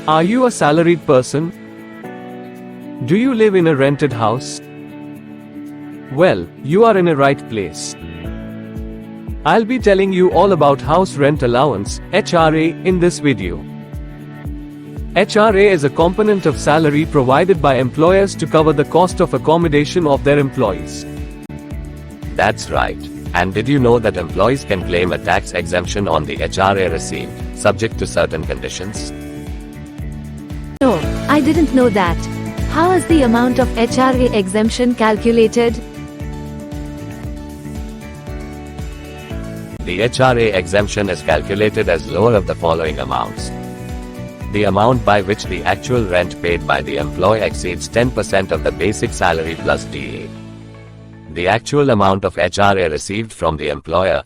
Are you a salaried person? Do you live in a rented house? Well, you are in a right place. I'll be telling you all about house rent allowance, HRA, in this video. HRA is a component of salary provided by employers to cover the cost of accommodation of their employees. That's right. And did you know that employees can claim a tax exemption on the HRA received, subject to certain conditions? No, I didn't know that. How is the amount of HRA exemption calculated? The HRA exemption is calculated as lower of the following amounts. The amount by which the actual rent paid by the employee exceeds 10% of the basic salary plus DA. The actual amount of HRA received from the employer,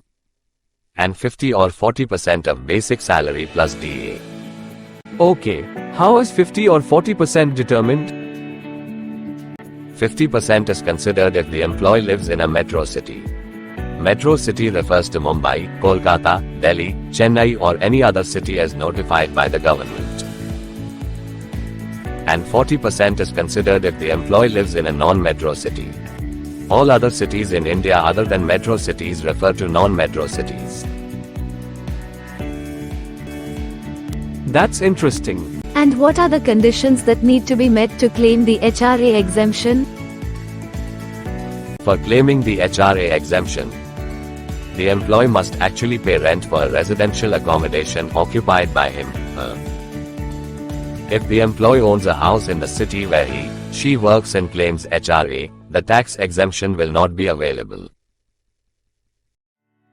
and 50 or 40% of basic salary plus DA. Okay, how is 50 or 40% determined? 50% is considered if the employee lives in a metro city. Metro city refers to Mumbai, Kolkata, Delhi, Chennai or any other city as notified by the government. And 40% is considered if the employee lives in a non-metro city. All other cities in India other than metro cities refer to non-metro cities. That's interesting. And what are the conditions that need to be met to claim the HRA exemption? For claiming the HRA exemption, the employee must actually pay rent for a residential accommodation occupied by him/her. If the employee owns a house in the city where he/she works and claims HRA, the tax exemption will not be available.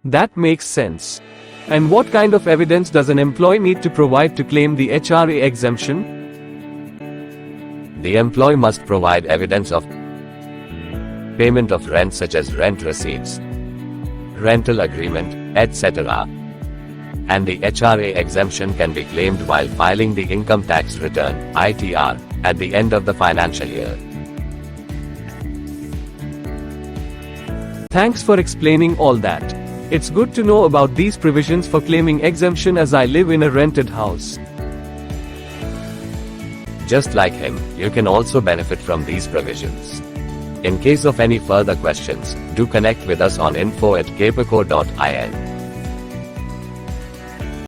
That makes sense. And what kind of evidence does an employee need to provide to claim the HRA exemption? The employee must provide evidence of payment of rent such as rent receipts, rental agreement, etc. And the HRA exemption can be claimed while filing the income tax return, ITR, at the end of the financial year. Thanks for explaining all that. It's good to know about these provisions for claiming exemption as I live in a rented house. Just like him, you can also benefit from these provisions. In case of any further questions, do connect with us on info@capeco.in.